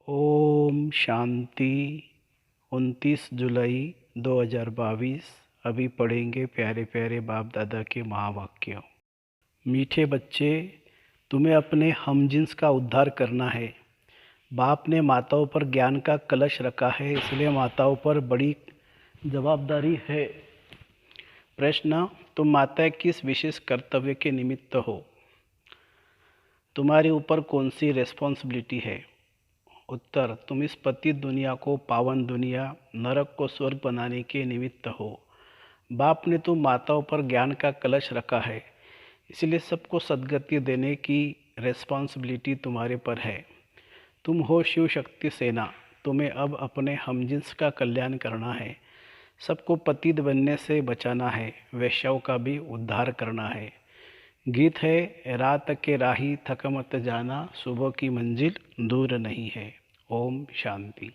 ओम शांति। 29 जुलाई 2022। अभी पढ़ेंगे प्यारे प्यारे बाप दादा के महावाक्यों। मीठे बच्चे, तुम्हें अपने हमजिन्स का उद्धार करना है। बाप ने माताओं पर ज्ञान का कलश रखा है, इसलिए माताओं पर बड़ी जवाबदारी है। प्रश्न: तुम माता किस विशेष कर्तव्य के निमित्त हो? तुम्हारे ऊपर कौन सी रिस्पॉन्सिबिलिटी है? उत्तर: तुम इस पतित दुनिया को पावन दुनिया, नरक को स्वर्ग बनाने के निमित्त हो। बाप ने तुम माताओं पर ज्ञान का कलश रखा है, इसलिए सबको सद्गति देने की रिस्पॉन्सिबिलिटी तुम्हारे पर है। तुम हो शिव शक्ति सेना। तुम्हें अब अपने हमजिन्स का कल्याण करना है, सबको पतित बनने से बचाना है, वैश्याओं का भी उद्धार करना है। गीत है: रात के राही थक मत जाना, सुबह की मंजिल दूर नहीं है। ओम शांति।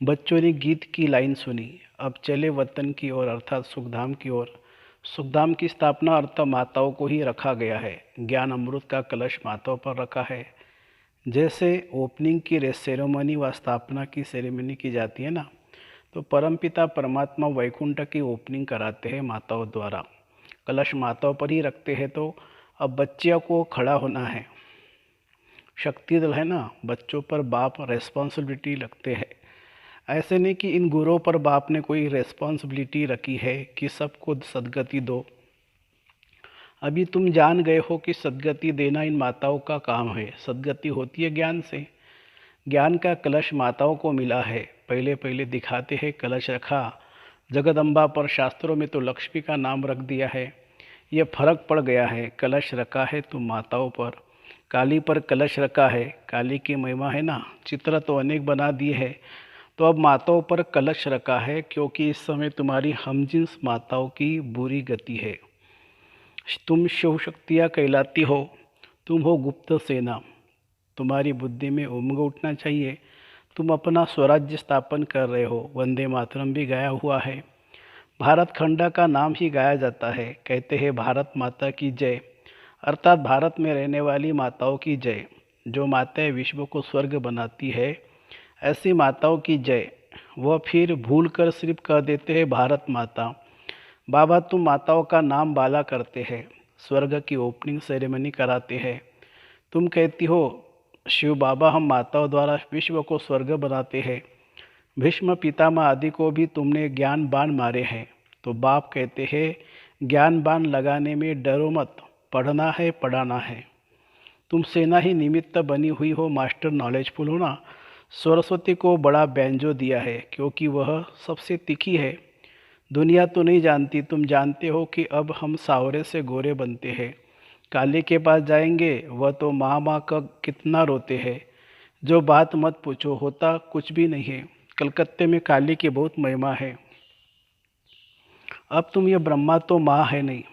बच्चों ने गीत की लाइन सुनी, अब चले वतन की ओर, अर्थात सुखधाम की ओर। सुखधाम की स्थापना अर्थ माताओं को ही रखा गया है। ज्ञान अमृत का कलश माताओं पर रखा है। जैसे ओपनिंग की सेरेमनी व स्थापना की सेरेमनी की जाती है ना, तो परमपिता परमात्मा वैकुंठ की ओपनिंग कराते हैं माताओं द्वारा। कलश माताओं पर ही रखते हैं। तो अब बच्चियों को खड़ा होना है। शक्ति दल है ना, बच्चों पर बाप रेस्पॉन्सिबिलिटी लगते हैं। ऐसे नहीं कि इन गुरुओं पर बाप ने कोई रेस्पॉन्सिबिलिटी रखी है कि सबको सद्गति दो। अभी तुम जान गए हो कि सद्गति देना इन माताओं का काम है। सद्गति होती है ज्ञान से। ज्ञान का कलश माताओं को मिला है। पहले पहले दिखाते हैं कलश रखा जगदम्बा पर, शास्त्रों में तो लक्ष्मी का नाम रख दिया है। यह फर्क पड़ गया है। कलश रखा है तो माताओं पर, काली पर कलश रखा है। काली की महिमा है ना, चित्र तो अनेक बना दिए है, तो अब माताओं पर कलश रखा है, क्योंकि इस समय तुम्हारी हमजिन्स माताओं की बुरी गति है। तुम शिव शक्तियाँ कहलाती हो। तुम हो गुप्त सेना। तुम्हारी बुद्धि में उमंग उठना चाहिए। तुम अपना स्वराज्य स्थापन कर रहे हो। वंदे मातरम भी गाया हुआ है। भारत खंड का नाम ही गाया जाता है। कहते हैं भारत माता की जय, अर्थात भारत में रहने वाली माताओं की जय। जो माताएं विश्व को स्वर्ग बनाती है, ऐसी माताओं की जय। वह फिर भूल कर सिर्फ कह देते हैं भारत माता। बाबा तुम माताओं का नाम बाला करते हैं, स्वर्ग की ओपनिंग सेरेमनी कराते हैं। तुम कहती हो शिव बाबा हम माताओं द्वारा विश्व को स्वर्ग बनाते हैं। भीष्म पितामह आदि को भी तुमने ज्ञान बाण मारे हैं। तो बाप कहते हैं ज्ञान बाण लगाने में डरो मत, पढ़ना है पढ़ाना है। तुम सेना ही निमित्त बनी हुई हो, मास्टर नॉलेजफुल हो ना। सरस्वती को बड़ा बैंजो दिया है, क्योंकि वह सबसे तीखी है। दुनिया तो नहीं जानती, तुम जानते हो कि अब हम सावरे से गोरे बनते हैं। काली के पास जाएंगे, वह तो माँ माँ का कितना रोते हैं। जो बात मत पूछो, होता कुछ भी नहीं है। कलकत्ते में काली की बहुत महिमा है। अब तुम ये ब्रह्मा तो माँ है नहीं,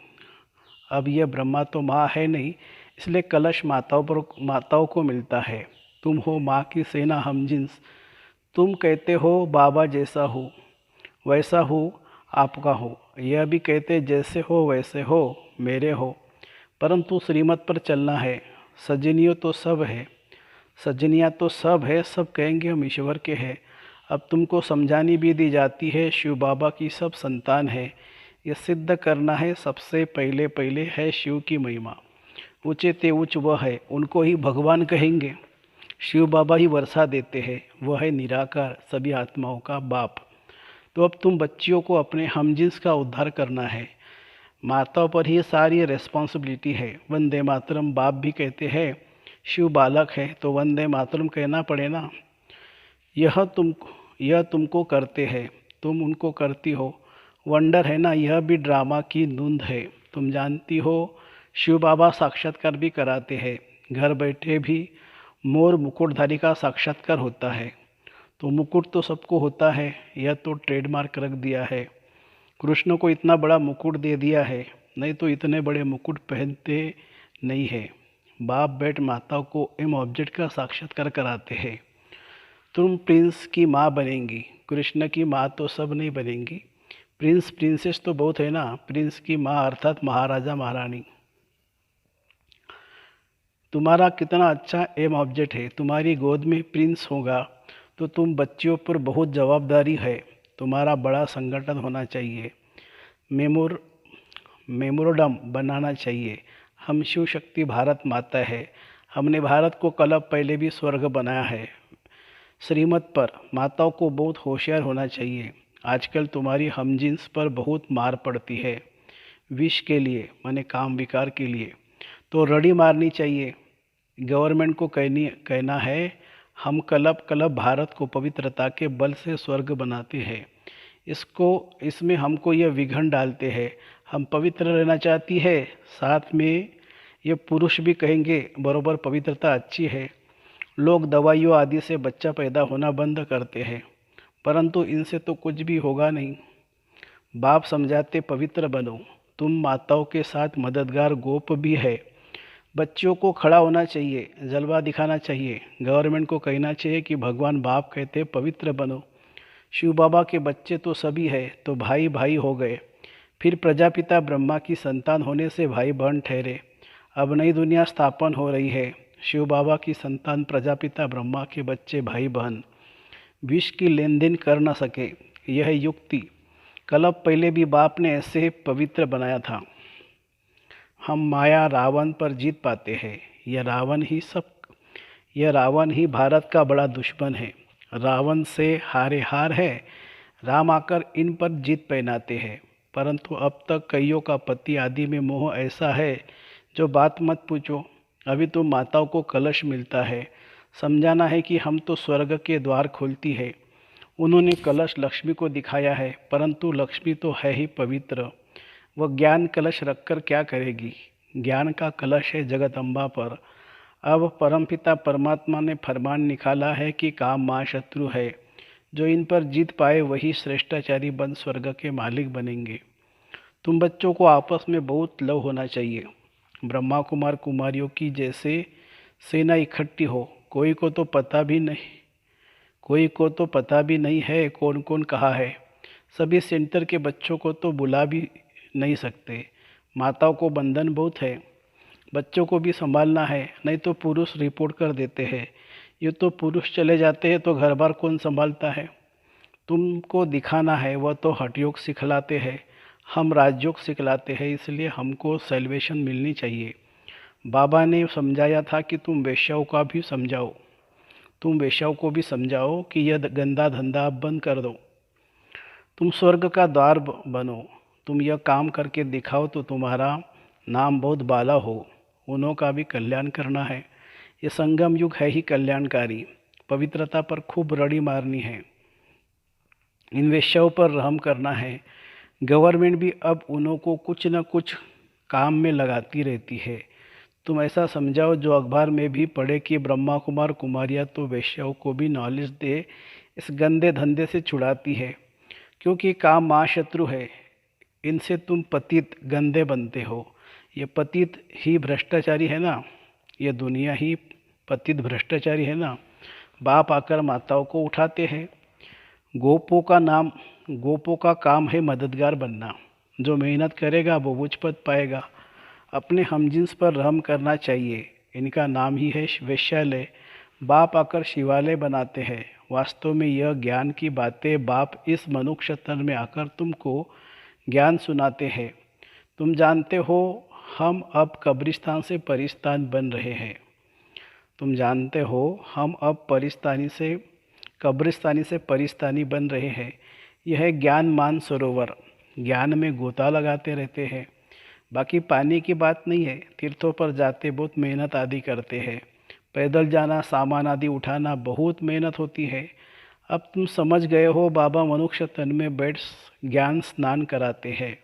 अब यह ब्रह्मा तो माँ है नहीं, इसलिए कलश माताओं को मिलता है। तुम हो माँ की सेना हमजिन्स। तुम कहते हो बाबा जैसा हो वैसा हो, आपका हो। यह भी कहते जैसे हो वैसे हो, मेरे हो। परंतु श्रीमत पर चलना है। सजनियों तो सब है, सजनियाँ तो सब है, सब कहेंगे हम ईश्वर के हैं। अब तुमको समझानी भी दी जाती है, शिव बाबा की सब संतान है। ये सिद्ध करना है सबसे पहले पहले है शिव की महिमा। ऊँचे ते उच्च वह है, उनको ही भगवान कहेंगे। शिव बाबा ही वर्षा देते हैं, वह है निराकार, सभी आत्माओं का बाप। तो अब तुम बच्चियों को अपने हमजिन्स का उद्धार करना है। माताओं पर ही सारी रिस्पॉन्सिबिलिटी है। वंदे मातरम बाप भी कहते हैं, शिव बालक है तो वंदे मातरम कहना पड़े ना। यह तुमको करते हैं, तुम उनको करती हो। वंडर है ना, यह भी ड्रामा की धुंध है। तुम जानती हो शिव बाबा साक्षात्कार भी कराते हैं। घर बैठे भी मोर मुकुटधारी का साक्षात्कार होता है। तो मुकुट तो सबको होता है, यह तो ट्रेडमार्क रख दिया है। कृष्ण को इतना बड़ा मुकुट दे दिया है, नहीं तो इतने बड़े मुकुट पहनते नहीं है। बाप बेट माताओं को एम ऑब्जेक्ट का साक्षात्कार कराते हैं। तुम प्रिंस की माँ बनेंगी, कृष्ण की माँ तो सब नहीं बनेंगी। प्रिंस प्रिंसेस तो बहुत है ना। प्रिंस की माँ अर्थात महाराजा महारानी। तुम्हारा कितना अच्छा एम ऑब्जेक्ट है। तुम्हारी गोद में प्रिंस होगा तो तुम बच्चियों पर बहुत जवाबदारी है। तुम्हारा बड़ा संगठन होना चाहिए, मेमोर मेमोरंडम बनाना चाहिए। हम शिव शक्ति भारत माता है। हमने भारत को कलप पहले भी स्वर्ग बनाया है। श्रीमत पर माताओं को बहुत होशियार होना चाहिए। आजकल तुम्हारी हमजिन्स पर बहुत मार पड़ती है। विष के लिए माने काम विकार के लिए तो रड़ी मारनी चाहिए। गवर्नमेंट को कहना है हम कलप कलप भारत को पवित्रता के बल से स्वर्ग बनाते हैं। इसमें हमको यह विघन डालते हैं। हम पवित्र रहना चाहती है, साथ में ये पुरुष भी कहेंगे बरोबर पवित्रता अच्छी है। लोग दवाइयों आदि से बच्चा पैदा होना बंद करते हैं, परंतु इनसे तो कुछ भी होगा नहीं। बाप समझाते पवित्र बनो। तुम माताओं के साथ मददगार गोप भी है। बच्चियों को खड़ा होना चाहिए, जलवा दिखाना चाहिए। गवर्नमेंट को कहना चाहिए कि भगवान बाप कहते पवित्र बनो। शिव बाबा के बच्चे तो सभी है तो भाई भाई हो गए। फिर प्रजापिता ब्रह्मा की संतान होने से भाई बहन ठहरे। अब नई दुनिया स्थापन हो रही है। शिव बाबा की संतान प्रजापिता ब्रह्मा के बच्चे भाई बहन विष की लेन देन कर न सके। यह युक्ति कल्प पहले भी बाप ने ऐसे पवित्र बनाया था। हम माया रावण पर जीत पाते हैं। यह रावण ही भारत का बड़ा दुश्मन है। रावण से हारे हार है। राम आकर इन पर जीत पहनाते हैं, परंतु अब तक कईयों का पति आदि में मोह ऐसा है जो बात मत पूछो। अभी तो माताओं को कलश मिलता है। समझाना है कि हम तो स्वर्ग के द्वार खोलती है। उन्होंने कलश लक्ष्मी को दिखाया है, परंतु लक्ष्मी तो है ही पवित्र। वह ज्ञान कलश रखकर क्या करेगी। ज्ञान का कलश है जगदम्बा पर। अब परमपिता परमात्मा ने फरमान निकाला है कि काम महाशत्रु है। जो इन पर जीत पाए वही श्रेष्ठाचारी बन स्वर्ग के मालिक बनेंगे। तुम बच्चों को आपस में बहुत लव होना चाहिए। ब्रह्मा कुमार कुमारियों की जैसे सेना इकट्ठी हो। कोई को तो पता भी नहीं है कौन कौन कहाँ है। सभी सेंटर के बच्चों को तो बुला भी नहीं सकते। माताओं को बंधन बहुत है। बच्चों को भी संभालना है, नहीं तो पुरुष रिपोर्ट कर देते हैं। ये तो पुरुष चले जाते हैं तो घर बार कौन संभालता है। तुमको दिखाना है, वह तो हठयोग सिखलाते हैं, हम राजयोग सिखलाते हैं। इसलिए हमको सेल्वेशन मिलनी चाहिए। बाबा ने समझाया था कि तुम वेश्याओं को भी समझाओ कि यह गंदा धंधा अब बंद कर दो। तुम स्वर्ग का द्वार बनो। तुम यह काम करके दिखाओ तो तुम्हारा नाम बहुत बाला हो। उन्हों का भी कल्याण करना है। ये संगम युग है ही कल्याणकारी। पवित्रता पर खूब रड़ी मारनी है। इन वेश्याओं पर रहम करना है। गवर्नमेंट भी अब उन्हों को कुछ न कुछ काम में लगाती रहती है। तुम ऐसा समझाओ जो अखबार में भी पढ़े कि ब्रह्मा कुमार कुमारियाँ तो वेश्याओं को भी नॉलेज दे, इस गंदे धंधे से छुड़ाती है। क्योंकि काम महाशत्रु है। इनसे तुम पतित गंदे बनते हो। ये पतित ही भ्रष्टाचारी है ना। ये दुनिया ही पतित भ्रष्टाचारी है ना। बाप आकर माताओं को उठाते हैं। गोपों का काम है मददगार बनना। जो मेहनत करेगा वो उच्च पद पाएगा। अपने हमजिन्स पर रहम करना चाहिए। इनका नाम ही है वैश्यालय। बाप आकर शिवालय बनाते हैं। वास्तव में यह ज्ञान की बातें बाप इस मनुष्य तन में आकर तुमको ज्ञान सुनाते हैं। तुम जानते हो हम अब कब्रिस्तान से परिस्तान बन रहे हैं। कब्रिस्तानी से परिस्तानी बन रहे हैं। यह ज्ञान मान सरोवर। ज्ञान में गोता लगाते रहते हैं। बाकी पानी की बात नहीं है। तीर्थों पर जाते बहुत मेहनत आदि करते हैं। पैदल जाना, सामान आदि उठाना बहुत मेहनत होती है। अब तुम समझ गए हो। बाबा मनुष्य तन में बैठ ज्ञान स्नान कराते हैं।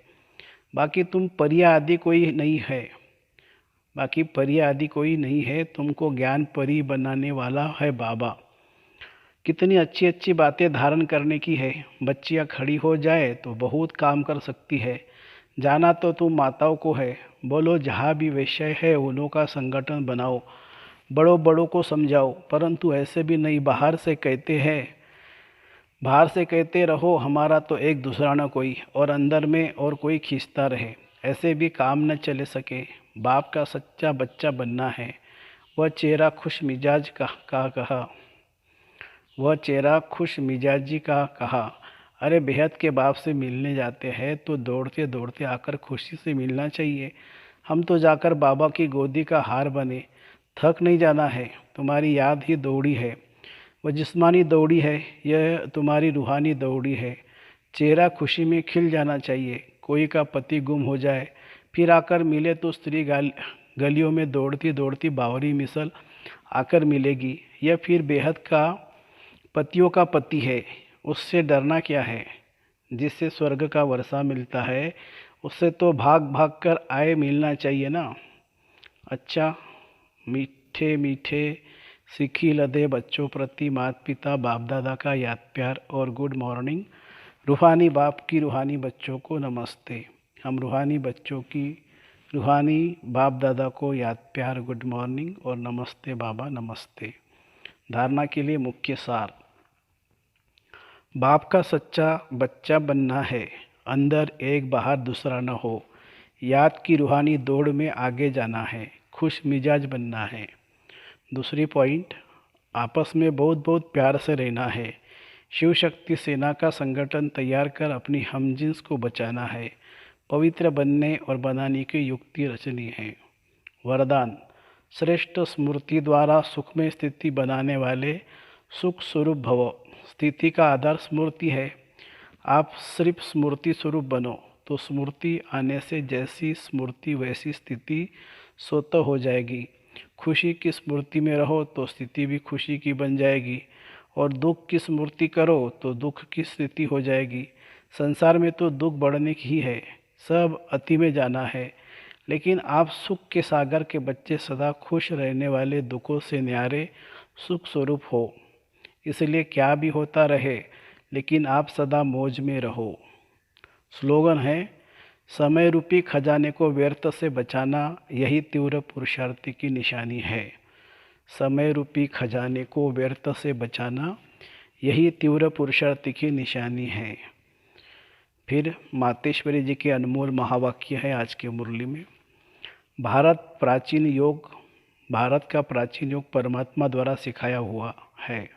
बाकी परियां आदि कोई नहीं है। तुमको ज्ञान परी बनाने वाला है बाबा। कितनी अच्छी अच्छी बातें धारण करने की है। बच्चियां खड़ी हो जाए तो बहुत काम कर सकती है। जाना तो तुम माताओं को है। बोलो जहाँ भी विषय है उन्हों का संगठन बनाओ। बड़ों को समझाओ, परंतु ऐसे भी नहीं बाहर से कहते रहो हमारा तो एक दूसरा न कोई, और अंदर में और कोई खींचता रहे। ऐसे भी काम न चले सके। बाप का सच्चा बच्चा बनना है। वह चेहरा खुश मिजाज का कहा वह चेहरा खुश मिजाजी का कहा, अरे बेहद के बाप से मिलने जाते हैं तो दौड़ते दौड़ते आकर खुशी से मिलना चाहिए। हम तो जाकर बाबा की गोदी का हार बने। थक नहीं जाना है, तुम्हारी याद ही दौड़ी है। वह जिस्मानी दौड़ी है, यह तुम्हारी रूहानी दौड़ी है। चेहरा खुशी में खिल जाना चाहिए। कोई का पति गुम हो जाए, फिर आकर मिले तो स्त्री गलियों में दौड़ती दौड़ती बावरी मिसल आकर मिलेगी। यह फिर बेहद का पतियों का पति है। उससे डरना क्या है? जिससे स्वर्ग का वर्षा मिलता है, उससे तो भाग भाग कर आए मिलना चाहिए ना। अच्छा, मीठे मीठे सीखी लदे बच्चों प्रति माता पिता बाप दादा का याद प्यार और गुड मॉर्निंग। रूहानी बाप की रूहानी बच्चों को नमस्ते। हम रूहानी बच्चों की रूहानी बाप दादा को याद प्यार, गुड मॉर्निंग और नमस्ते बाबा, नमस्ते। धारणा के लिए मुख्य सार। बाप का सच्चा बच्चा बनना है, अंदर एक बाहर दूसरा न हो। याद की रूहानी दौड़ में आगे जाना है, खुश मिजाज बनना है। दूसरी पॉइंट, आपस में बहुत बहुत प्यार से रहना है। शिव शक्ति सेना का संगठन तैयार कर अपनी हमजिन्स को बचाना है। पवित्र बनने और बनाने की युक्ति रचनी है। वरदान, श्रेष्ठ स्मृति द्वारा सुखमय स्थिति बनाने वाले सुख स्वरूप भव। स्थिति का आधार स्मृति है। आप सिर्फ स्मृति स्वरूप बनो तो स्मृति आने से जैसी स्मृति वैसी स्थिति स्वतः हो जाएगी। खुशी की स्मृति में रहो तो स्थिति भी खुशी की बन जाएगी, और दुख की स्मृति करो तो दुख की स्थिति हो जाएगी। संसार में तो दुख बढ़ने की ही है, सब अति में जाना है। लेकिन आप सुख के सागर के बच्चे, सदा खुश रहने वाले, दुखों से न्यारे सुख स्वरूप हो। इसलिए क्या भी होता रहे, लेकिन आप सदा मौज में रहो। स्लोगन है, समय रूपी खजाने को व्यर्थ से बचाना यही तीव्र पुरुषार्थी की निशानी है। समय रूपी खजाने को व्यर्थ से बचाना यही तीव्र पुरुषार्थी की निशानी है। फिर मातेश्वरी जी के अनमोल महावाक्य है आज के मुरली में। भारत का प्राचीन योग परमात्मा द्वारा सिखाया हुआ है।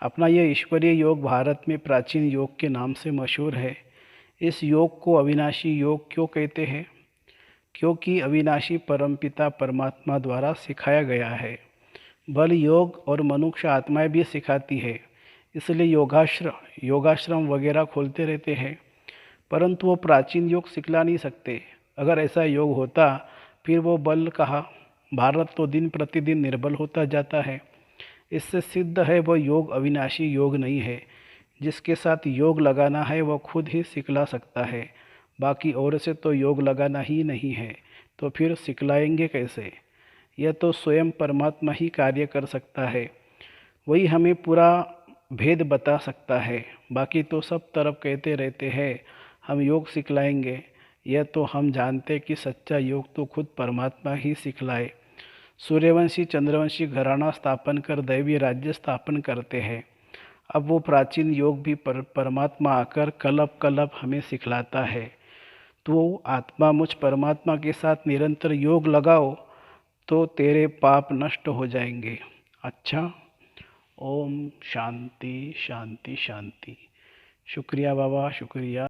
अपना यह ईश्वरीय योग भारत में प्राचीन योग के नाम से मशहूर है। इस योग को अविनाशी योग क्यों कहते हैं? क्योंकि अविनाशी परमपिता परमात्मा द्वारा सिखाया गया है। बल योग और मनुष्य आत्माएं भी सिखाती है, इसलिए योगाश्रम वगैरह खोलते रहते हैं। परंतु वो प्राचीन योग सिखला नहीं सकते। अगर ऐसा योग होता फिर वो बल कहा। भारत तो दिन प्रतिदिन निर्बल होता जाता है। इससे सिद्ध है वह योग अविनाशी योग नहीं है। जिसके साथ योग लगाना है वह खुद ही सिखला सकता है, बाकी और से तो योग लगाना ही नहीं है, तो फिर सिखलाएंगे कैसे? यह तो स्वयं परमात्मा ही कार्य कर सकता है। वही हमें पूरा भेद बता सकता है। बाकी तो सब तरफ कहते रहते हैं हम योग सिखलाएंगे। यह तो हम जानते कि सच्चा योग तो खुद परमात्मा ही सिखलाए। सूर्यवंशी चंद्रवंशी घराना स्थापन कर दैवी राज्य स्थापन करते हैं। अब वो प्राचीन योग भी परमात्मा आकर कल्प कल्प हमें सिखलाता है। तो आत्मा मुझ परमात्मा के साथ निरंतर योग लगाओ तो तेरे पाप नष्ट हो जाएंगे। अच्छा, ओम शांति शांति शांति। शुक्रिया बाबा, शुक्रिया।